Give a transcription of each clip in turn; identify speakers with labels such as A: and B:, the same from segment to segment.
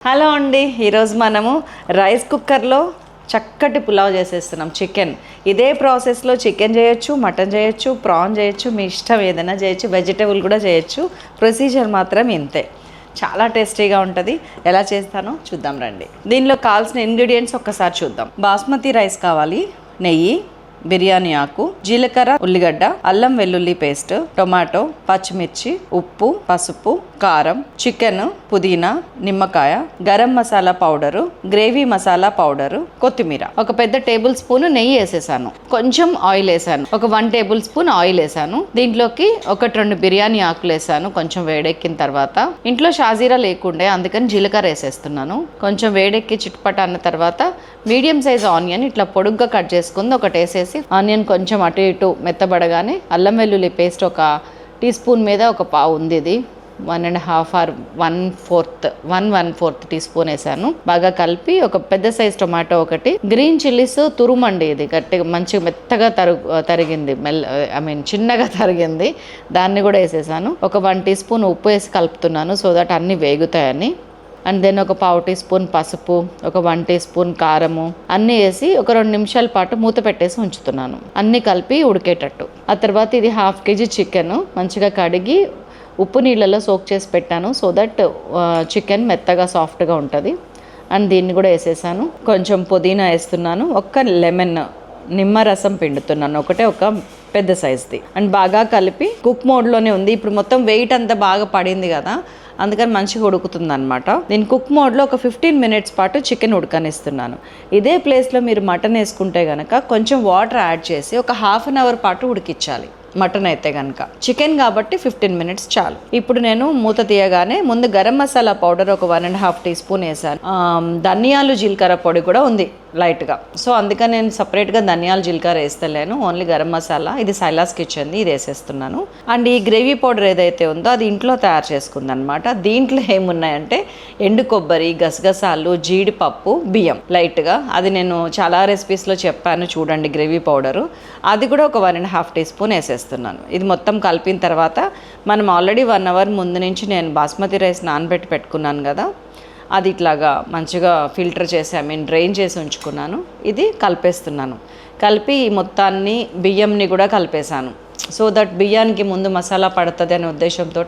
A: Hello అండి, ఈరోజు మనము రైస్ కుక్కర్లో చక్కటి పులావ్ చేసేస్తున్నాం. చికెన్ ఇదే ప్రాసెస్లో చికెన్ చేయొచ్చు, మటన్ చేయొచ్చు, ప్రాన్ చేయొచ్చు, మీ ఇష్టం ఏదైనా చేయొచ్చు, వెజిటేబుల్ కూడా చేయొచ్చు. ప్రొసీజర్ మాత్రం ఇంతే. చాలా టేస్టీగా ఉంటుంది. ఎలా చేస్తానో చూద్దాం రండి. దీనిలో కావాల్సిన ఇంగ్రీడియంట్స్ ఒక్కసారి చూద్దాం. బాస్మతి రైస్ కావాలి, నెయ్యి, బిర్యానీ ఆకు, జీలకర్ర, ఉల్లిగడ్డ, అల్లం వెల్లుల్లి పేస్ట్, టొమాటో, పచ్చిమిర్చి, ఉప్పు, పసుపు, కారం, చికెన్, పుదీనా, నిమ్మకాయ, garam masala powder, gravy masala powder, కొత్తిమీర. ఒక పెద్ద టేబుల్ స్పూన్ నెయ్యి వేసేసాను, కొంచెం ఆయిల్ వేసాను, ఒక 1 టేబుల్ స్పూన్ ఆయిల్ వేసాను. దీంట్లోకి 1-2 బిర్యానీ ఆకులు వేసాను. కొంచెం వేడెక్కిన తర్వాత, ఇంట్లో షాజీరా లేకుండే అందుకని జీలకర్ర వేసేస్తున్నాను. కొంచెం వేడెక్కి చిట్పట అన్న తర్వాత మీడియం సైజ్ ఆనియన్ ఇట్లా పొడుగ్గా కట్ చేసుకుంది ఒకటి వేసేసి, ఆనియన్ కొంచెం అటు ఇటు మెత్తబడగానే అల్లం వెల్లుల్లి పేస్ట్ 1 టీ స్పూన్ మీద 1 పావు ఉంది. ఇది 1.5 ఆర్ 1/4 టీ స్పూన్ వేసాను. బాగా కలిపి ఒక పెద్ద సైజ్ టొమాటో ఒకటి, గ్రీన్ చిల్లీస్ తురుమండి, ఇది గట్టిగా మంచిగా మెత్తగా తరిగింది, చిన్నగా తరిగింది, దాన్ని కూడా వేసేసాను. ఒక 1 టీ స్పూన్ ఉప్పు వేసి కలుపుతున్నాను సో దట్ అన్నీ వేగుతాయని. అండ్ దెన్ ఒక 1/2 టీ స్పూన్ పసుపు, ఒక 1 టీ స్పూన్ కారము అన్నీ వేసి ఒక 2 నిమిషాల పాటు మూత పెట్టేసి ఉంచుతున్నాను, అన్నీ కలిపి ఉడికేటట్టు. ఆ తర్వాత ఇది 1/2 కేజీ చికెన్ మంచిగా కడిగి ఉప్పు నీళ్ళలో సోక్ చేసి పెట్టాను సో దట్ చికెన్ మెత్తగా సాఫ్ట్గా ఉంటుంది. అండ్ దీన్ని కూడా వేసేసాను. కొంచెం పుదీనా వేస్తున్నాను, 1 లెమన్ నిమ్మరసం పిండుతున్నాను, ఒక పెద్ద సైజ్ది. అండ్ బాగా కలిపి కుక్ మోడ్లోనే ఉంది. ఇప్పుడు మొత్తం వెయిట్ అంతా బాగా పడింది కదా, అందుకని మంచిగా ఉడుకుతుంది అనమాట. నేను కుక్ మోడ్లో ఒక 15 మినిట్స్ పాటు చికెన్ ఉడకనిస్తున్నాను. ఇదే ప్లేస్లో మీరు మటన్ వేసుకుంటే కనుక కొంచెం వాటర్ యాడ్ చేసి ఒక 1/2 అవర్ పాటు ఉడికించాలి. మటన్ అయితే కనుక, చికెన్ కాబట్టి 15 మినిట్స్ చాలు. ఇప్పుడు నేను మూత తీయగానే ముందు గరం మసాలా పౌడర్ ఒక 1.5 టీ స్పూన్ వేసాను. ధనియాలు జీలకర్ర పొడి కూడా ఉంది లైట్గా, సో అందుకని నేను సపరేట్గా ధనియాలు జీలకర్ర వేస్తలేను, ఓన్లీ గరం మసాలా. ఇది సైలాస్ కిచెన్ది, ఇది వేసేస్తున్నాను. అండ్ ఈ గ్రేవీ పౌడర్ ఏదైతే ఉందో అది ఇంట్లో తయారు చేసుకుందనమాట. దీంట్లో ఏమున్నాయంటే ఎండు కొబ్బరి, గసగసాలు, జీడిపప్పు, బియ్యం లైట్గా. అది నేను చాలా రెసిపీస్లో చెప్పాను చూడండి, గ్రేవీ పౌడరు. అది కూడా ఒక 1.5 టీ స్పూన్ వేసేస్తున్నాను. ఇది మొత్తం కలిపిన తర్వాత మనం ఆల్రెడీ 1 అవర్ ముందు నుంచి నేను బాస్మతి రైస్ నానబెట్టి పెట్టుకున్నాను కదా, అది ఇట్లాగా మంచిగా ఫిల్టర్ చేసి డ్రైన్ చేసి ఉంచుకున్నాను. ఇది కలిపేస్తున్నాను. కలిపి మొత్తాన్ని బియ్యంని కూడా కలిపేశాను సో దట్ బియ్యానికి ముందు మసాలా పడుతుంది అనే ఉద్దేశంతో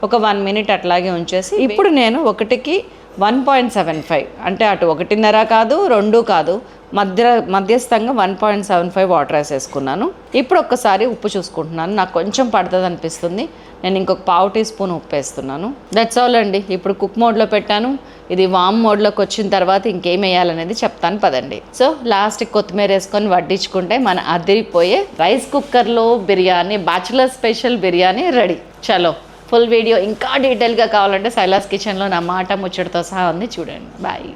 A: ఒక 1 మినిట్ అట్లాగే ఉంచేసి, ఇప్పుడు నేను 1కి 1.75 అంటే అటు 1.5 కాదు 2 కాదు, మధ్యస్థంగా 1.75 వాటర్ వేసేసుకున్నాను. ఇప్పుడు ఒక్కసారి ఉప్పు చూసుకుంటున్నాను, నాకు కొంచెం పడుతుంది అనిపిస్తుంది, నేను ఇంకొక 1/2 టీ స్పూన్ ఉప్పు వేస్తున్నాను. దట్స్ ఆల్ అండి. ఇప్పుడు కుక్ మోడ్లో పెట్టాను. ఇది వామ్ మోడ్లోకి వచ్చిన తర్వాత ఇంకేం వేయాలనేది చెప్తాను పదండి. సో లాస్ట్కి కొత్తిమీర వేసుకొని వడ్డించుకుంటే మన అదిరిపోయే రైస్ కుక్కర్లో biryani, bachelor special biryani ready. చలో, ఫుల్ వీడియో ఇంకా డీటెయిల్గా కావాలంటే సైలాస్ కిచెన్లో నా మాట ముచ్చటతో సహా ఉంది, చూడండి. బాయ్.